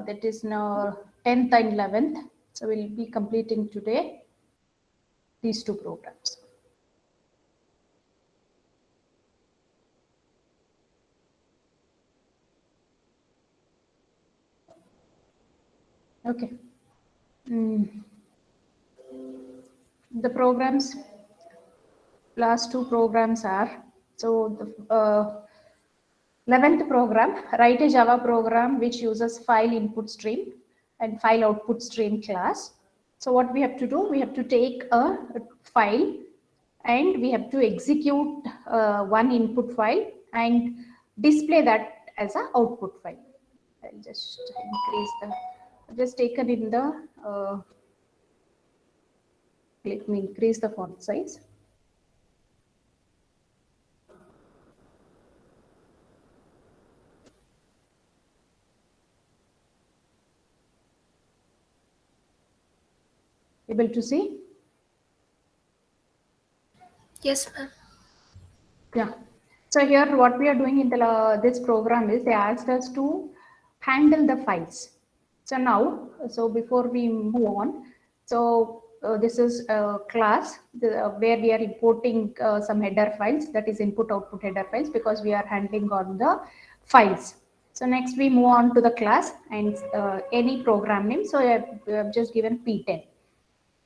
that is now 10th and 11th. So we'll be completing today these two programs. Okay. The programs, last two programs are, so the 11th program, write a Java program which uses file input stream and file output stream class. So what we have to do, we have to take a file and we have to execute one input file and display that as an output file. I'll just increase the, I've just taken in the, let me increase the font size. Able to see? Yes, ma'am. Yeah. So here what we are doing in the this program is they asked us to handle the files. So now, so before we move on, so this is a class where we are importing some header files, that is input output header files, because we are handling on the files. So next we move on to the class and any program name. So we have just given P10.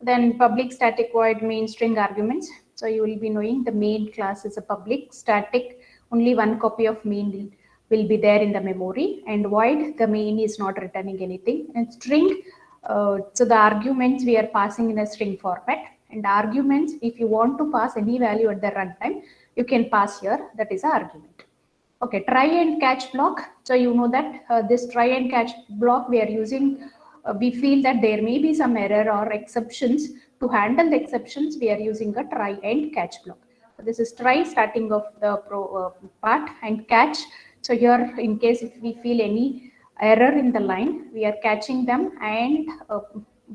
Then public static void main string arguments. So you will be knowing the main class is a public static, only one copy of main will be there in the memory, and void, the main is not returning anything. And string, so the arguments we are passing in a string format, and arguments, if you want to pass any value at the runtime, you can pass here, that is an argument. Okay, try and catch block. So you know that this try and catch block we are using, we feel that there may be some error or exceptions. To handle the exceptions, we are using a try and catch block. So this is try starting of the part and catch. So here, in case if we feel any error in the line, we are catching them and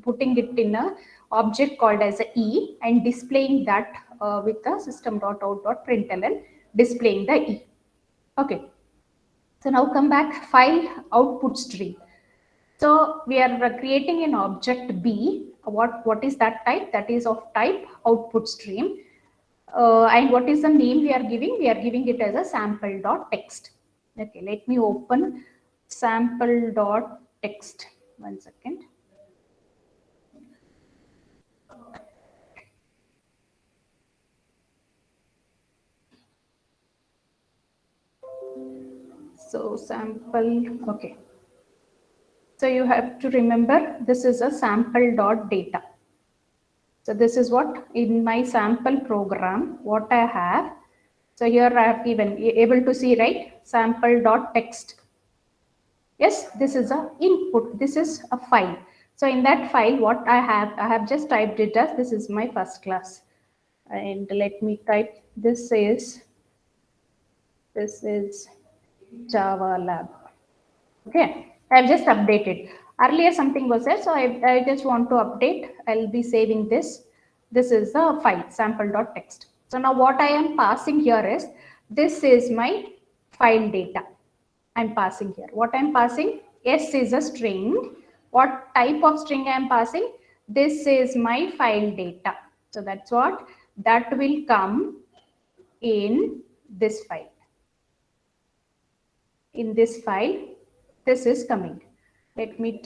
putting it in a object called as a E and displaying that with the system.out.println, displaying the E. Okay, so now come back, file output stream. So we are creating an object B. What is that type? That is of type output stream. And what is the name we are giving? We are giving it as a sample.txt. Okay, let me open sample.txt. 1 second. So sample, okay. So you have to remember this is a sample.data. So this is what in my sample program, what I have. So here I have given, able to see, right? Sample.txt. Yes, this is a input. This is a file. So in that file, what I have just typed it as, this is my first class. And let me type, this is Java Lab. Okay, I've just updated. Earlier something was there, so I just want to update. I'll be saving this. This is the file sample.txt. So now what I am passing here is, this is my file data. I'm passing here. What I'm passing? S is a string. What type of string I'm passing? This is my file data. So that's what that will come in this file. In this file, this is coming. Let me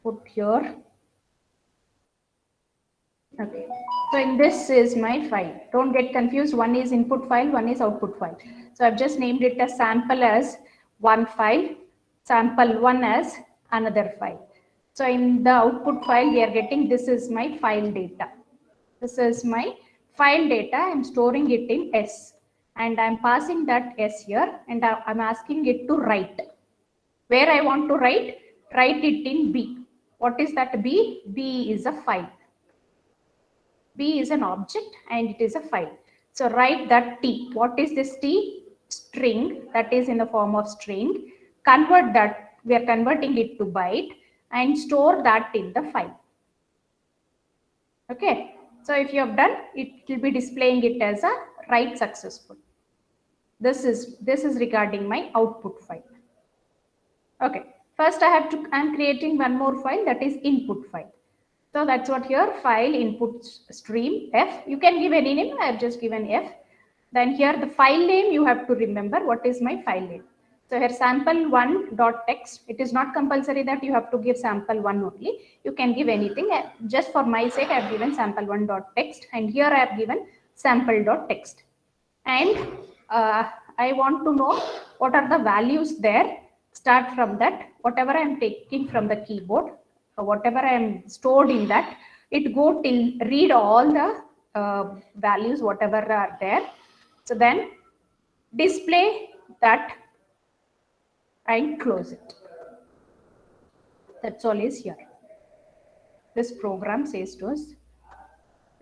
put here. Okay, so in this is my file. Don't get confused, one is input file, one is output file. So I've just named it as sample as one file, sample one as another file. So in the output file we are getting, this is my file data. This is my file data. I'm storing it in S and I'm passing that S here and I'm asking it to write. Where I want to write it in B. What is that B? B is a file. B is an object and it is a file. So write that T. What is this T? String, that is in the form of string. Convert that, we are converting it to byte and store that in the file. Okay, so if you have done, it will be displaying it as a write successful. This is regarding my output file. Okay, First, I'm creating one more file, that is input file. So that's what here, file input stream F. You can give any name. I have just given F. Then here the file name, you have to remember what is my file name. So here sample1.txt. It is not compulsory that you have to give sample1 only. You can give anything. Just for my sake, I have given sample1.txt, and here I have given sample.txt. And I want to know what are the values there. Start from that. Whatever I am taking from the keyboard, whatever I am stored in that, it go till read all the values, whatever are there. So then display that and close it. That's all is here. This program says to us,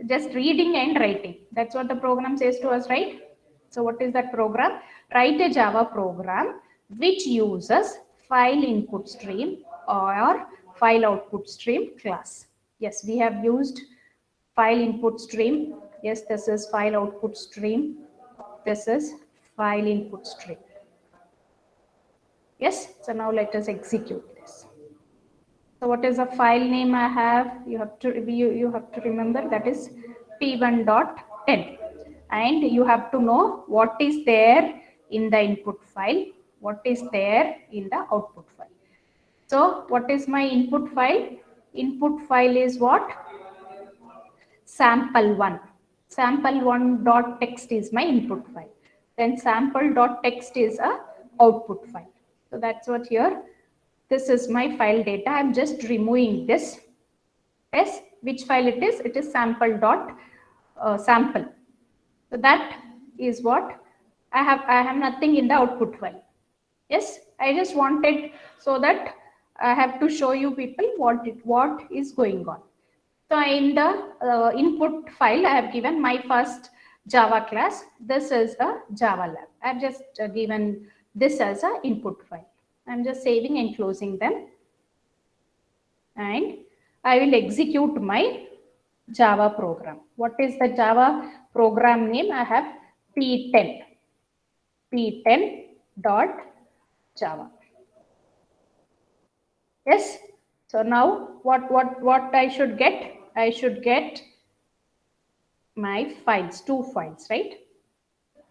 just reading and writing. That's what the program says to us, right? So what is that program? Write a Java program which uses file input stream or file output stream class. Yes, we have used file input stream. Yes, this is file output stream. This is file input stream. Yes, so now let us execute this. So what is the file name I have? You have to remember that is p1.10, and you have to know what is there in the input file, what is there in the output file. So what is my input file? Input file is what? Sample1. Sample1.txt is my input file. Then sample.txt is a output file. So that's what here. This is my file data. I'm just removing this. Yes, which file it is? It is sample. So that is what I have. I have nothing in the output file. Yes, I just wanted so that I have to show you people what is going on. So in the input file, I have given my first Java class. This is a Java lab. I have just given this as an input file. I'm just saving and closing them. And I will execute my Java program. What is the Java program name? I have p10. p10.java. Yes. So now what I should get? I should get my files, 2 files, right?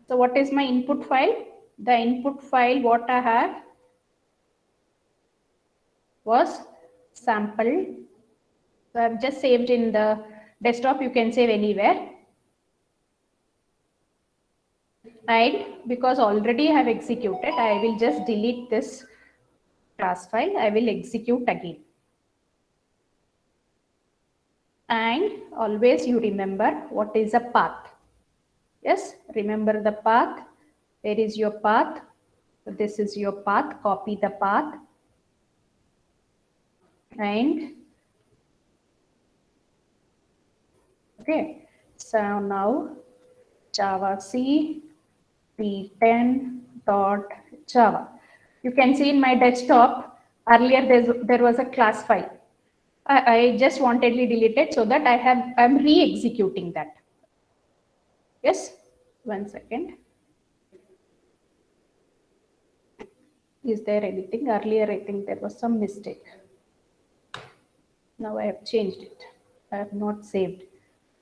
So what is my input file? The input file what I have was sample. So I've just saved in the desktop. You can save anywhere. And because already I have executed, I will just delete this class file. I will execute again. And always you remember what is a path. Yes, remember the path. Where is your path? So this is your path. Copy the path. And okay, so now Java C p10.java. You can see in my desktop earlier there was a class file. I just wantedly deleted so that I'm re-executing that. Yes, 1 second. Is there anything? Earlier I think there was some mistake. Now I have changed it. I have not saved.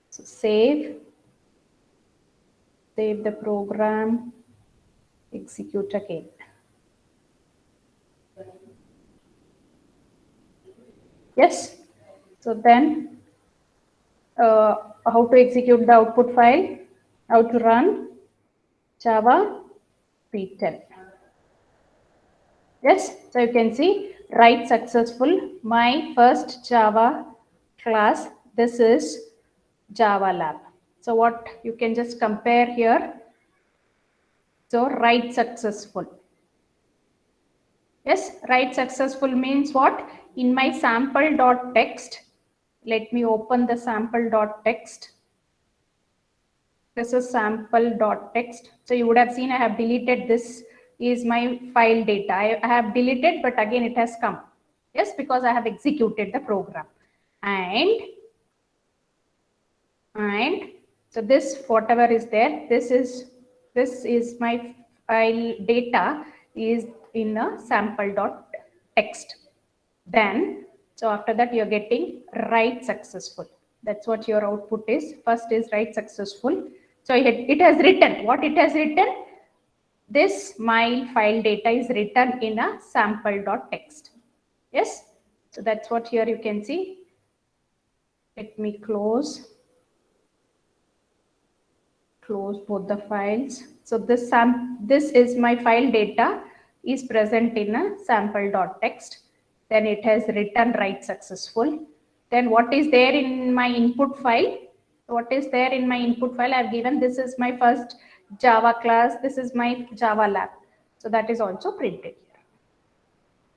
So save the program, execute again. Yes. So then how to execute the output file? How to run Java p10. Yes. So you can see write successful. My first Java class. This is Java lab. So what you can just compare here. So write successful. Yes, write successful means what? In my sample.txt, let me open the sample.txt. This is sample.txt. So you would have seen I have deleted this is my file data. I have deleted, but again it has come. Yes, because I have executed the program. And so this whatever is there, this is my file data is in a sample.txt. text. Then, so after that you're getting write successful. That's what your output is. First is write successful. So it has written, what it has written? This my file data is written in a sample.txt. Yes, so that's what here you can see. Let me close both the files. So this is my file data is present in a sample.txt. Then it has written write successful. Then what is there in my input file? What is there in my input file? I've given this is my first Java class. This is my Java lab. So that is also printed here.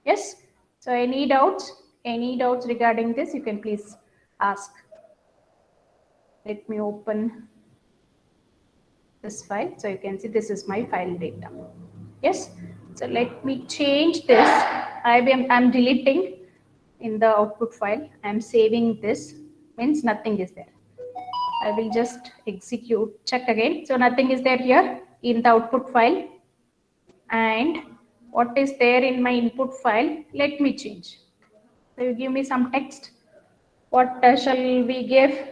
Yes. So any doubts? Any doubts regarding this? You can please ask. Let me open this file. So you can see this is my file data. Yes. So let me change this. I'm deleting in the output file. I'm saving this, means nothing is there. I will just execute, check again. So nothing is there here in the output file. And what is there in my input file? Let me change. So you give me some text. What shall we give?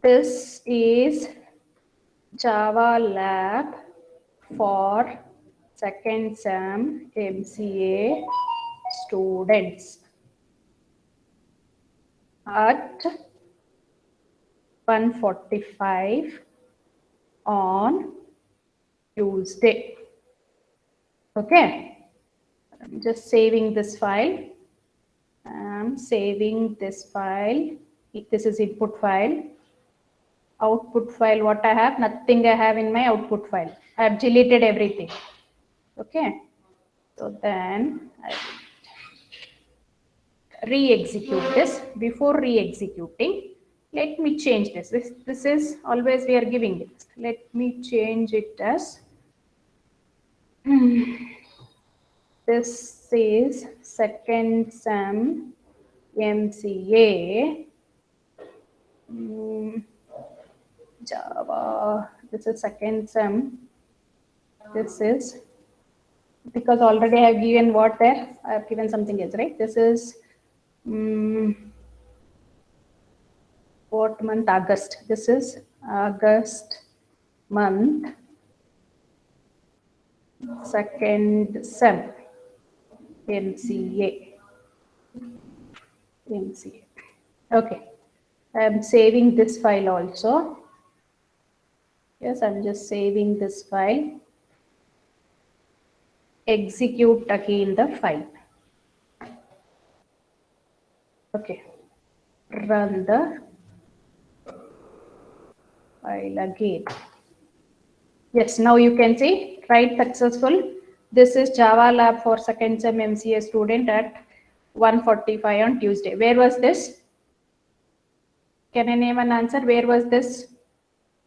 This is Java lab for second sem MCA students at 1:45 on Tuesday. Okay, I'm just saving this file. I'm saving this file. This is input file. Output file, what I have? Nothing I have in my output file. I have deleted everything. Okay, so then I will re-execute this. Before re-executing, let me change this. This is always we are giving it. Let me change it as this is second sem MCA Java. This is second sem. This is because already I have given what there. I have given something else, right? This is what month? August. This is August month, second sem MCA. Okay, I am saving this file also. Yes, I'm just saving this file. Execute again the file. Okay, run the file again. Yes, now you can see write successful. This is Java lab for second sem MCA student at 1:45 on Tuesday. Where was this? Can I name an answer? Where was this?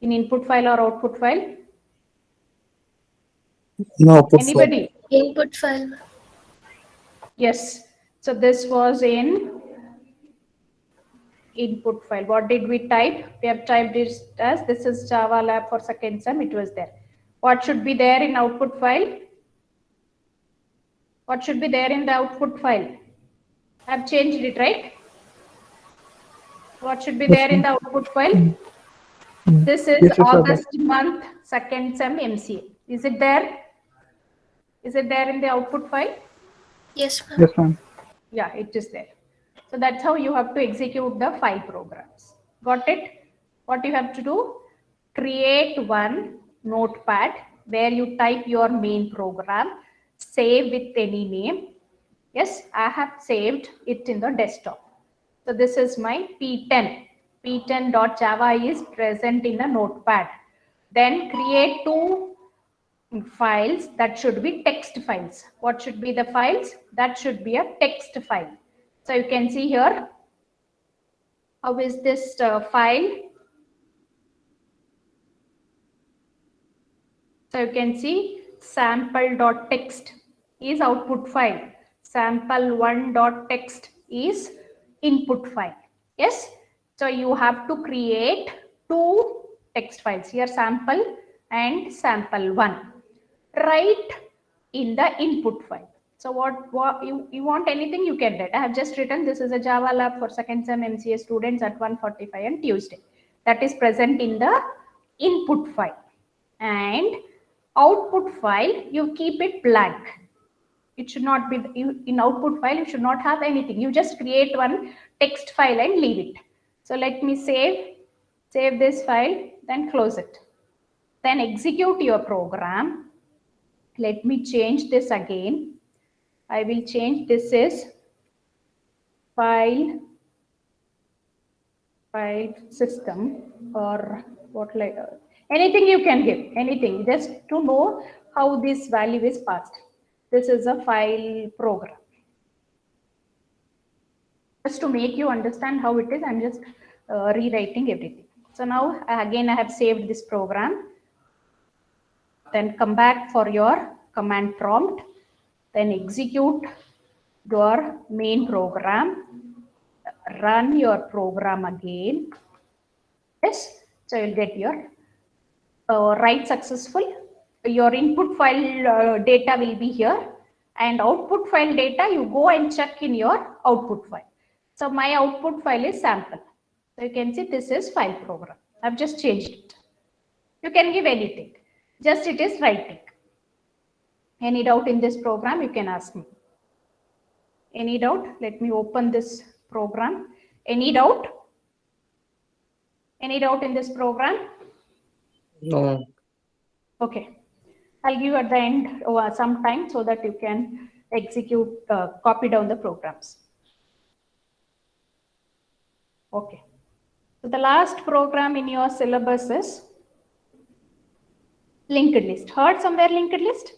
In input file or output file? No, output Anybody? file. Input file. Yes. So this was in input file. What did we type? We have typed this as this is Java lab for second sem. It was there. What should be there in output file? What should be there in the output file? I have changed it, right? What should be there in the output file? This is Yes, August month, second sem MCA. Is it there? Is it there in the output file? Yes, ma'am. yes, ma'am. Yeah, it is there. So that's how you have to execute the 5 programs. Got it? What you have to do? Create one notepad where you type your main program, save with any name. Yes, I have saved it in the desktop. So this is my P10. P10.java is present in the notepad. Then create 2 files that should be text files. What should be the files? That should be a text file. So you can see here, how is this file? So you can see sample.txt is output file. Sample1.txt is input file. Yes. So you have to create 2 text files here, sample and sample1. Write in the input file. So what you want anything you can write. I have just written this is a Java lab for second sem MCA students at 1:45 on Tuesday. That is present in the input file. And output file, you keep it blank. It should not be in output file. You should not have anything. You just create one text file and leave it. So let me save this file, then close it. Then execute your program. Let me change this again. I will change this is file system, or what, like anything you can give, anything, just to know how this value is passed. This is a file program. Just to make you understand how it is, I'm just rewriting everything. So now again I have saved this program. Then come back for your command prompt, then execute your main program, run your program again. Yes, so you'll get your write successful. Your input file data will be here, and output file data you go and check in your output file. So my output file is sample. So you can see this is file program. I've just changed it. You can give anything, just it is writing. Any doubt in this program, you can ask me. Any doubt? Let me open this program. Any doubt? Any doubt in this program? No. Okay. I'll give you at the end some time so that you can execute, copy down the programs. Okay. So the last program in your syllabus is linked list. Heard somewhere linked list?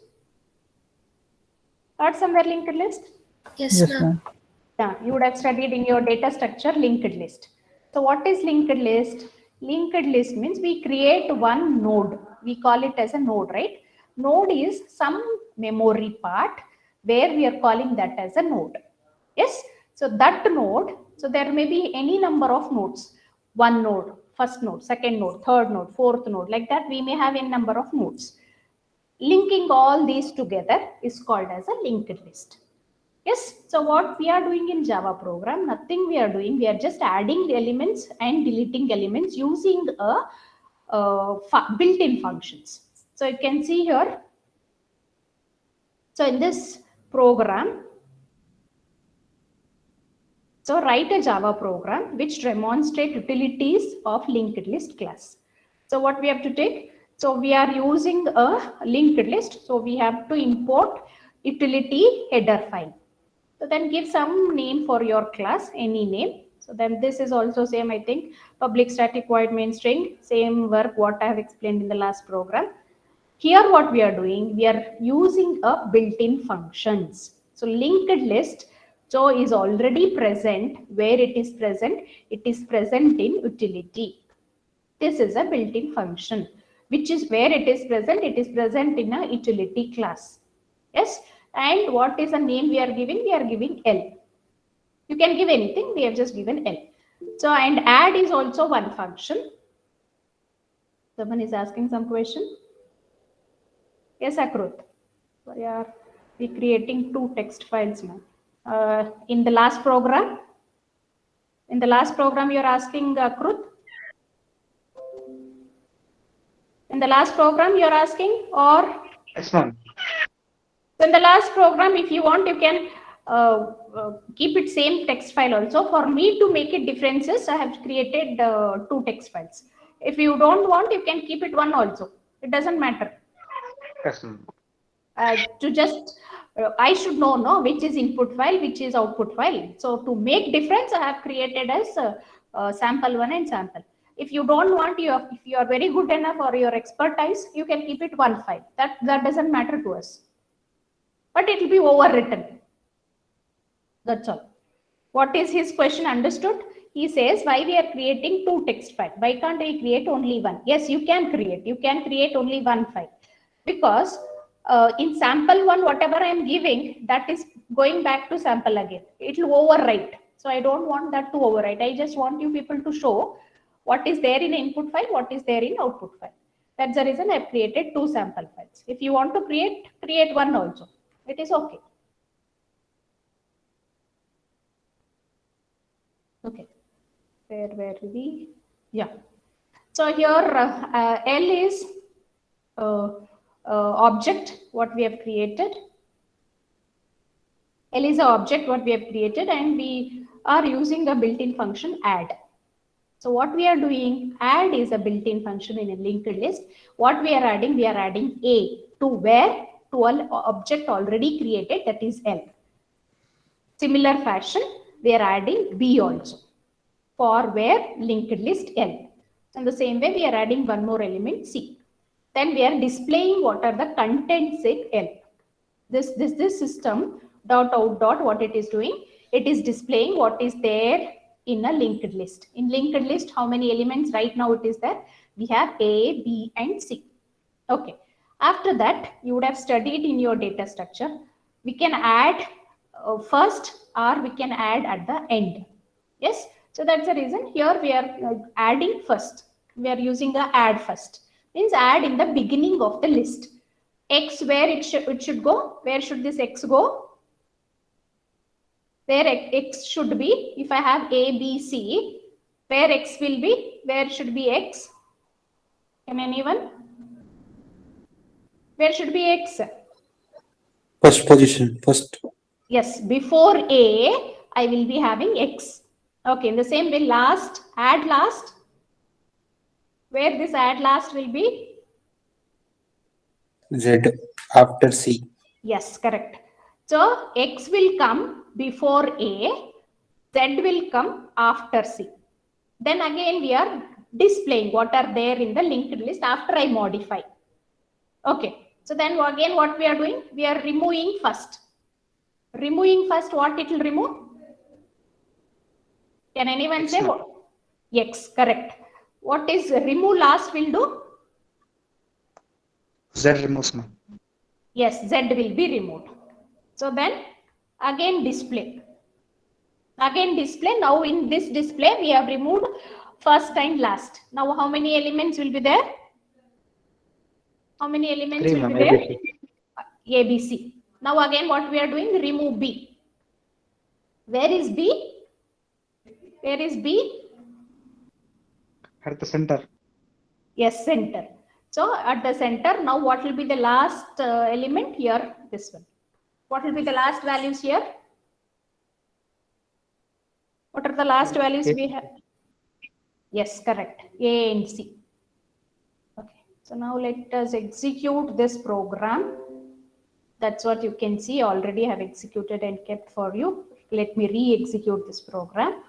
Heard somewhere linked list? Yes, ma'am. Yeah, you would have studied in your data structure linked list. So what is linked list? Linked list means we create one node. We call it as a node, right? Node is some memory part where we are calling that as a node. Yes. So that node, so there may be any number of nodes. One node, first node, second node, third node, fourth node, like that we may have a number of nodes. Linking all these together is called as a linked list. Yes, so what we are doing in Java program, nothing we are doing, we are just adding the elements and deleting elements using built-in functions. So you can see here, so in this program, so write a Java program which demonstrate utilities of linked list class. So what we have to take, so we are using a linked list, so we have to import utility header file. So then give some name for your class, any name. So then this is also same, I think, public static void main string, same work what I have explained in the last program. Here what we are doing, we are using a built-in functions. So linked list, so is already present. Where it is present? It is present in utility. This is a built-in function, which is where it is present. It is present in a utility class. Yes. And what is the name we are giving? We are giving L. You can give anything. We have just given L. So, and add is also one function. Someone is asking some question. Yes, Akrut. We are creating two text files now. In the last program, you are asking Akrut. In the last program, you are asking, or? Yes, ma'am. So in the last program, if you want, you can keep it same text file also. For me to make it differences, I have created two text files. If you don't want, you can keep it one also. It doesn't matter. Yes, ma'am. To just, I should know no, which is input file, which is output file. So to make difference, I have created as sample one and sample. If you don't want, if you are very good enough or your expertise, you can keep it one file. That doesn't matter to us. But it will be overwritten. That's all. What is his question understood? He says, why we are creating two text files? Why can't we create only one? Yes, you can create. You can create only one file. Because in sample one, whatever I am giving, that is going back to sample again. It will overwrite. So I don't want that to overwrite. I just want you people to show what is there in input file, what is there in output file. That's the reason I've created 2 sample files. If you want to create one also. It is okay. Okay. Where were we? Yeah. So here L is object what we have created. L is the object what we have created, and we are using a built-in function add. So what we are doing, add is a built-in function in a linked list. What we are adding A to where? To an object already created, that is L. Similar fashion, we are adding B also for where linked list L. In the same way, we are adding one more element C. Then we are displaying what are the contents in L. This system dot out dot what it is doing, it is displaying what is there in a linked list. In linked list, how many elements right now it is there? We have A, B, and C. Okay. After that, you would have studied in your data structure. We can add first, or we can add at the end. Yes. So that's the reason here we are adding first. We are using the add first. Means add in the beginning of the list. X where it should go. Where should this X go? Where X should be. If I have A, B, C, where X will be? Where should be X? Can anyone? Where should be X? First position, first. Yes, before A, I will be having X. Okay, in the same way, last, add last. Where this add last will be? Z after C. Yes, correct. So X will come before A, Z will come after C. Then again we are displaying what are there in the linked list after I modify. Okay, so then again what we are doing? We are removing first. Removing first, what it will remove? Can anyone say what? X, correct. What is remove last will do? Z removes, ma'am. Yes, Z will be removed. So then again display. Again display. Now in this display we have removed first and last. Now how many elements will be there? How many elements 3, will ma'am. be there? ABC. A, B, C. Now again what we are doing? Remove B. Where is B? Where is B? At the center. Yes, center. So at the center, now what will be the last element here? This one. What will be the last values here? What are the last values we have? Yes, correct. A and C. Okay. So now let us execute this program. That's what you can see. Already have executed and kept for you. Let me re-execute this program.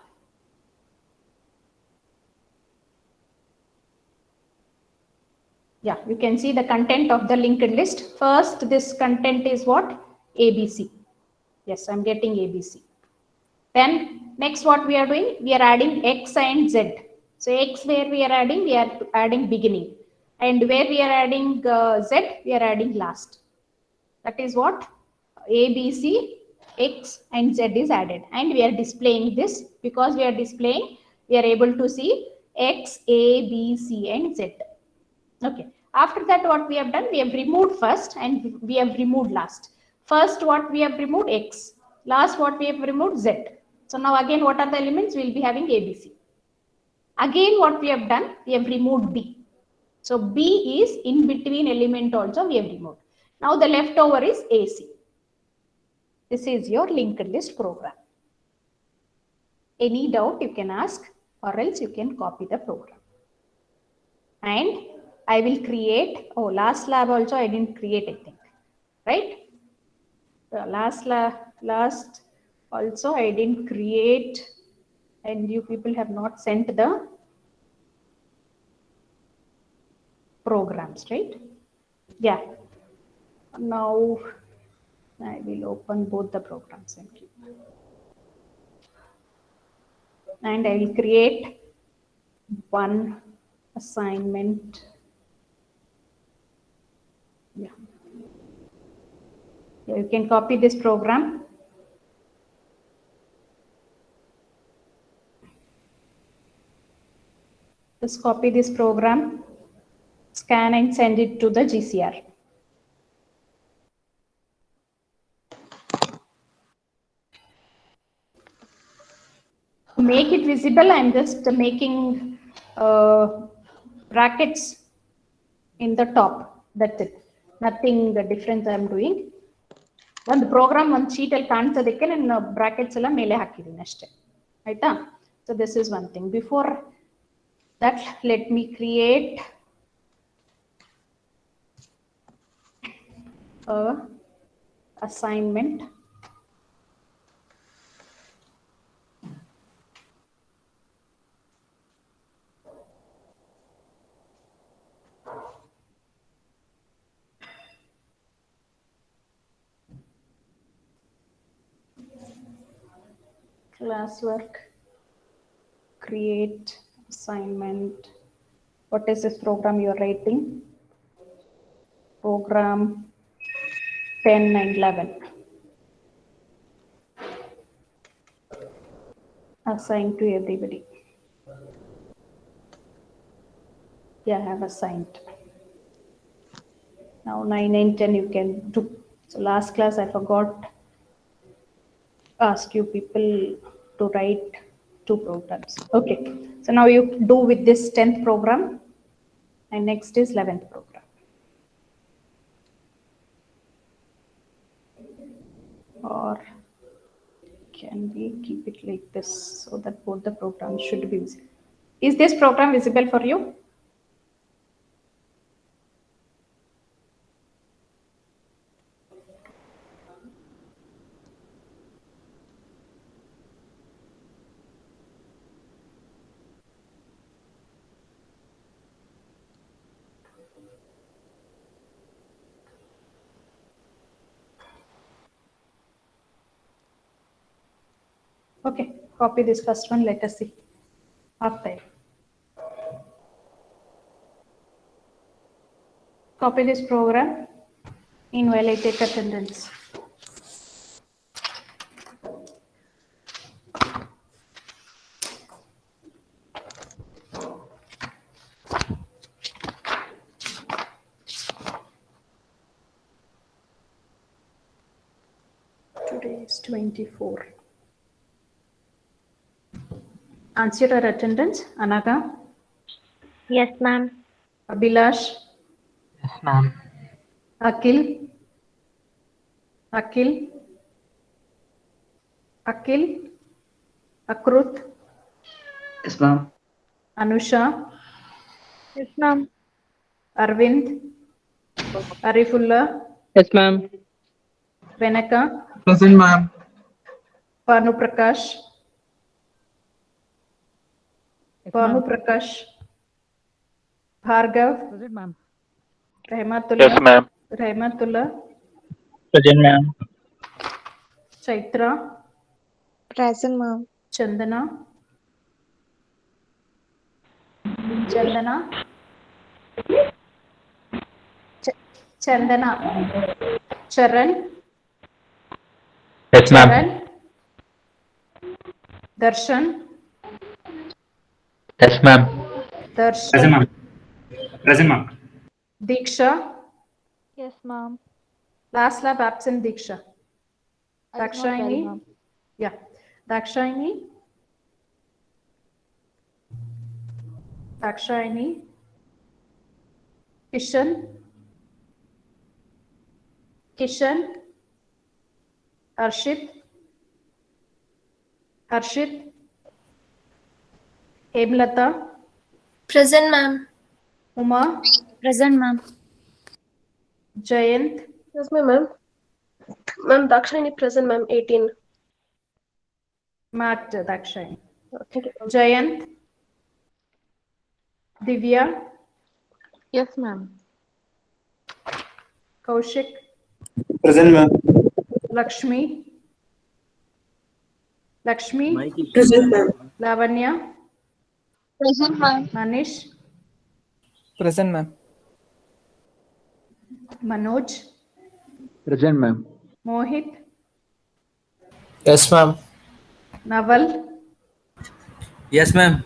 Yeah, you can see the content of the linked list. First, this content is what? ABC. Yes, I'm getting ABC. Then next what we are doing? We are adding X and Z. So X where we are adding beginning. And where we are adding Z, we are adding last. That is what? A, B, C, X and Z is added. And we are displaying this because we are displaying, we are able to see X, A, B, C and Z. Okay. After that, what we have done, we have removed first and we have removed last. First, what we have removed X. Last, what we have removed Z. So now again, what are the elements? We will be having ABC. Again, what we have done, we have removed B. So B is in between element also we have removed. Now the leftover is AC. This is your linked list program. Any doubt you can ask, or else you can copy the program. And I will create, last lab also I didn't create, I think, right? Last also I didn't create, and you people have not sent the programs, right? Yeah. Now I will open both the programs and keep. And I will create one assignment. Yeah. You can copy this program. Just copy this program scan and send it to the GCR. To make it visible, I'm just making brackets in the top. That's it. Nothing different I'm doing. ಒಂದು program ಒಂದು ಶೀಟಲ್ಲಿ ಕಾಣಿಸೋದಕ್ಕೆ ನಾನು brackets ಎಲ್ಲ ಮೇಲೆ ಹಾಕಿದ್ದೀನಿ ಅಷ್ಟೇ ಆಯ್ತಾ. So this is one thing. Before that let me create assignment. Classwork, create assignment. What is this program you're writing? Program 10 and 11. Assign to everybody. Yeah, I have assigned. Now 9 and 10 you can do. So last class I forgot ask you people to write 2 programs. Okay, so now you do with this 10th program and next is 11th program. Or can we keep it like this so that both the programs should be visible? Is this program visible for you? Okay, copy this first one. Let us see. After. Copy this program. Meanwhile, I take attendance. Today is 24. Answer your attendance. Anaga, Yes, ma'am. Abhilash, Yes, ma'am. Akhil, Akhil, Akhil, Akrut, Yes, ma'am. Anusha, Yes, ma'am. Arvind, Arifullah, Yes, ma'am. Venaka, Present, ma'am. Panu Prakash, Panu Prakash, Bhargav, Present, ma'am. Rahmatullah, Yes, ma'am. Rahmatullah, Present, ma'am. Chaitra, Present, ma'am. Chandana, Chandana, Chandana, Charan, Yes, ma'am. Charan, Darshan, Yes, ma'am. Darshan, ma'am. Present, ma'am. Diksha, Yes, ma'am. last lab absent Diksha, Dakshayani, ma'am. yeah, Dakshayani, Dakshayani, Kishan, Kishan, Harshit, Harshit, Hemlata, Present, ma'am. Uma, Present, ma'am. Jayant, Yes, ma'am. Ma'am, Dakshayani present, ma'am, 18. Mat Dakshayani, Thank you. Jayant, Divya, Yes, ma'am. Kaushik, Present, ma'am. Lakshmi, Lakshmi, Present, ma'am. Lavanya, Present, ma'am. Manish, Present, ma'am. Manoj, Present, ma'am. Mohit, Yes, ma'am. Naval, Yes, ma'am.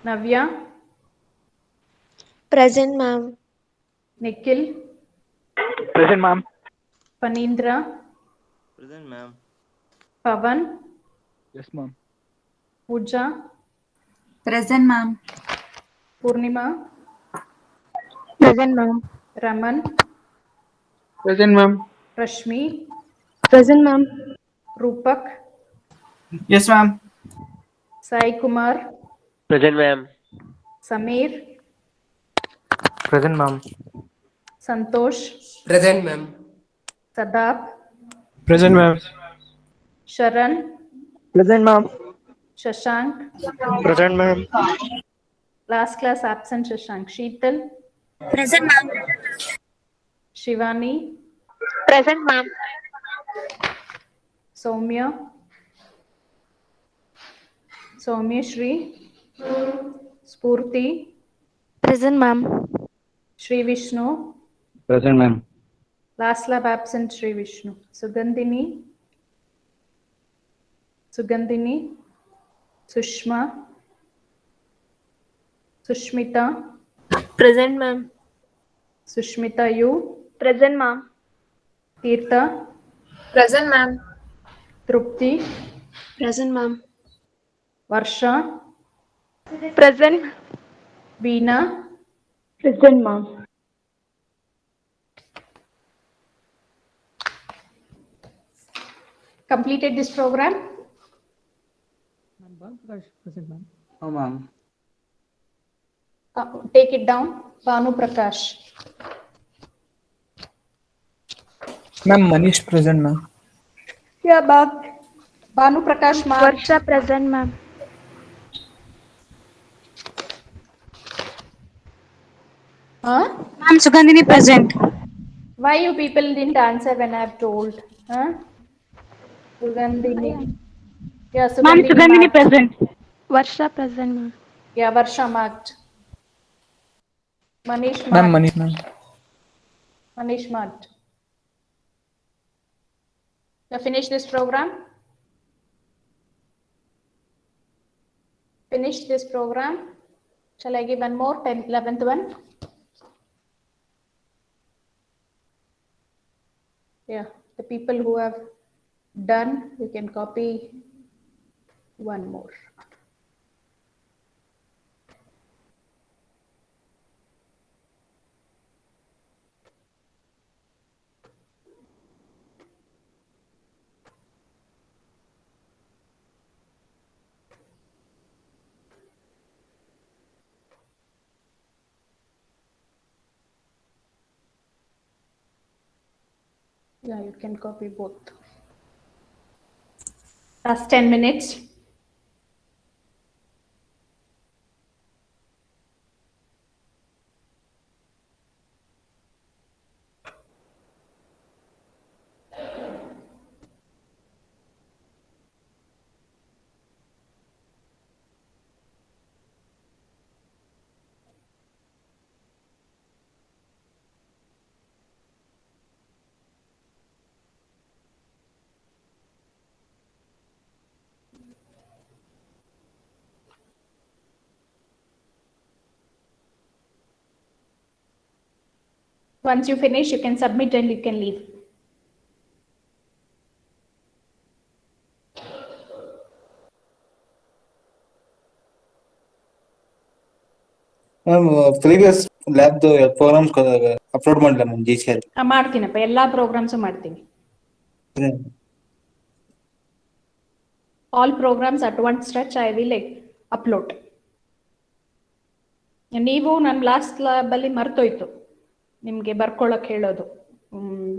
Navya, Present, ma'am. Nikhil, Present, ma'am. Panindra, Present, ma'am. Pavan, Yes, ma'am. Pooja, Present, ma'am. Purnima, Present, ma'am. Raman, Present, ma'am. Rashmi, Present, ma'am. Rupak, Yes, ma'am. Sai Kumar, Present, ma'am. Samir, Present, ma'am. Santosh, Present, ma'am. Sadap, Present, ma'am. Sharan, Present, ma'am. Shashank, Present, ma'am. last class absent Shashank, Sheetal, Present, ma'am. Shivani, Present, ma'am. Soumya, Soumya Shri, Spurti, Present, ma'am. Shri Vishnu, Present, ma'am. last lab absent Shri Vishnu, Sugandhini, Sushma, Sushmita, Present, ma'am. Sushmita you, Present, ma'am. Tirtha, Present, ma'am. Trupti, Present, ma'am. Varsha, Present. Veena, Present, ma'am. completed this program. Oh, ma'am. Take it down. Banu Prakash. Ma'am, Manish present, ma'am. Yeah, Banu Prakash marked. Varsha, present, ma'am. Huh? Ma'am, Sugandhini, present. Why you people didn't answer when I've told? Huh? Sugandhini. Yeah, Sugandhini marked. present. Varsha, present, ma'am. Yeah, Varsha marked. Manish Ma'am, marked. Manish, ma'am. Manish marked. You finish this program? Finish this program. Shall I give one more, 10th, 11th one? Yeah, the people who have done, you can copy one more. Yeah, you can copy both. Last 10 minutes. Once you finish, you can submit and you can leave. Ma'am previous ಲ್ಯಾಬ್ದು programs upload ಮಾಡಿಲ್ಲ ma'am GCL. ಮಾಡ್ತೀನಪ್ಪ ಎಲ್ಲಾ programs ಮಾಡ್ತೀನಿ. All programs at one stretch I will upload. ನೀವು ನನ್ನ last ಲ್ಯಾಬಲ್ಲಿ ಮರ್ತೋಯ್ತು ನಿಮಗೆ ಬರ್ಕೊಳ್ಳೋಕೆ ಹೇಳೋದು.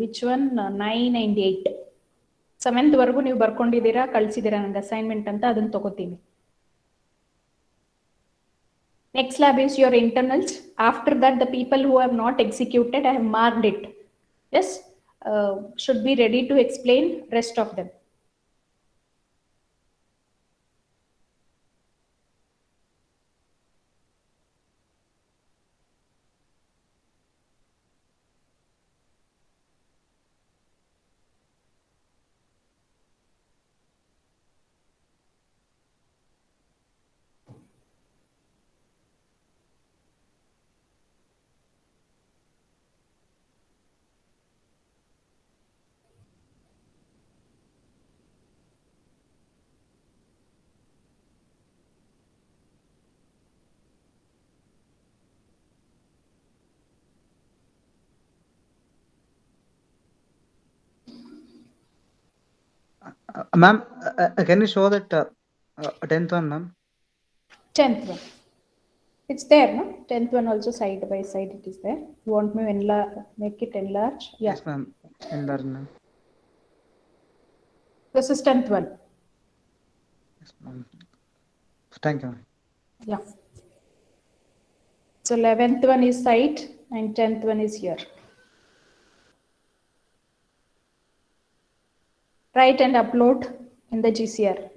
Which one 998 7th ವರೆಗೂ ನೀವು ಬರ್ಕೊಂಡಿದ್ದೀರಾ, ಕಳಿಸಿದ್ದೀರಾ ನನಗೆ ಅಸೈನ್ಮೆಂಟ್ ಅಂತ, ಅದನ್ನು ತಗೋತೀನಿ. Next lab is your internals. After that, the people who have not executed, I have marked it. Yes, should be ready to explain rest of them. Ma'am, can you show that 10th one, ma'am? 10th one. It's there, no? 10th one also side by side it is there. You want me to make it enlarge? Yeah. Yes, ma'am. Enlarge, ma'am. This is 10th one. Yes, ma'am. Thank you, ma'am. Yeah. So 11th one is site and 10th one is here. Write and upload in the GCR.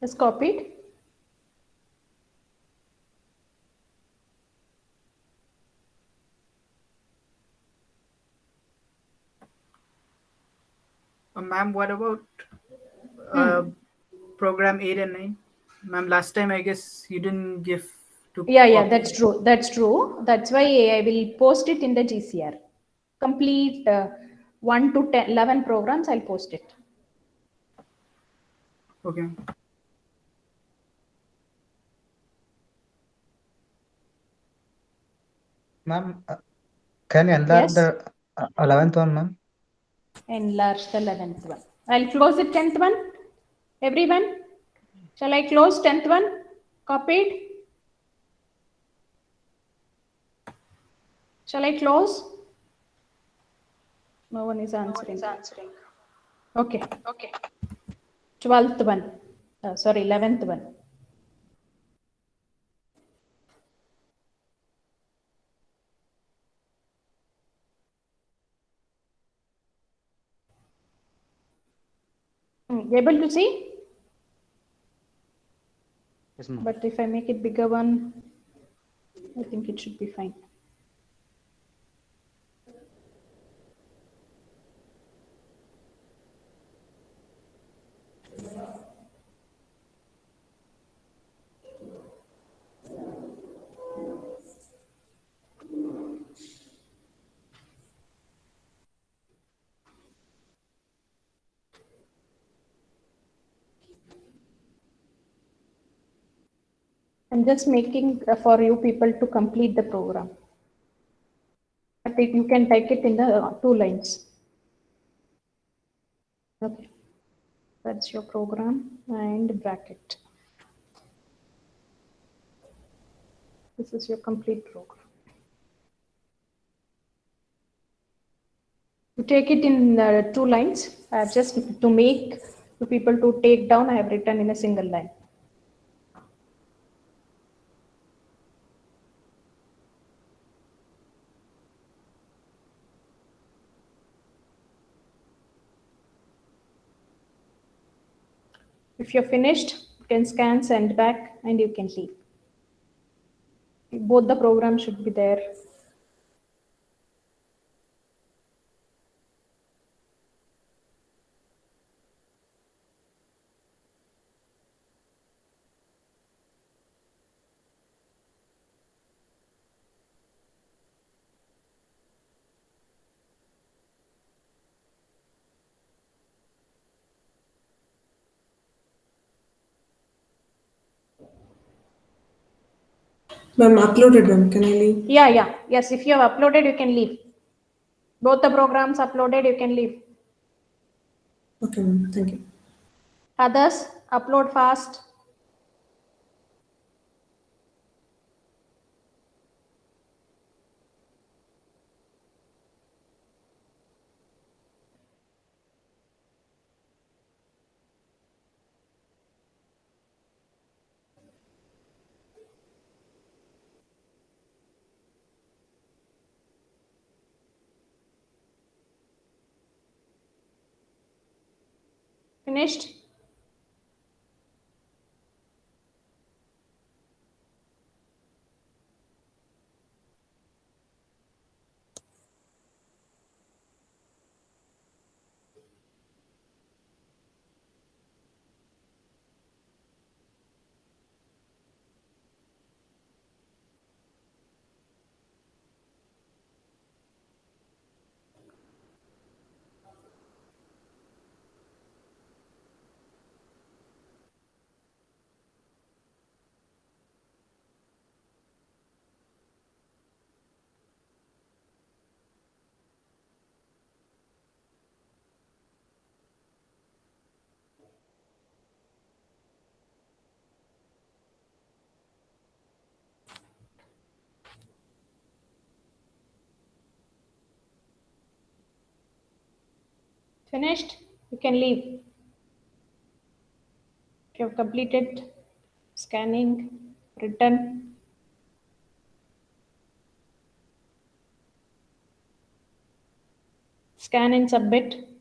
Just copied. Ma'am, what about program 8 and 9? Ma'am, last time I guess you didn't give to. Yeah, that's true. That's true. That's why I will post it in the GCR. Complete 1 to 10, 11 programs, I'll post it. Okay. Ma'am, can you enlarge Yes. the 11th one, ma'am? Enlarge the 11th one. I'll close the 10th one. Everyone, shall I close 10th one? Copied. Shall I close? No one is answering. Okay. 12th one. Sorry, 11th one. Able to see? Yes, ma'am. But if I make it bigger one, I think it should be fine. I'm just making for you people to complete the program. But you can type it in the 2 lines. Okay. That's your program and bracket. This is your complete program. You take it in 2 lines. Just to make the people to take down, I have written in a single line. If you're finished, you can scan, send back, and you can leave. Both the programs should be there. Ma'am, uploaded, ma'am. Can I leave? Yeah. Yes, if you have uploaded, you can leave. Both the programs uploaded, you can leave. Okay, ma'am. Thank you. Others, upload fast. Finished? Finished? You can leave. You have completed scanning, written. Scan and submit.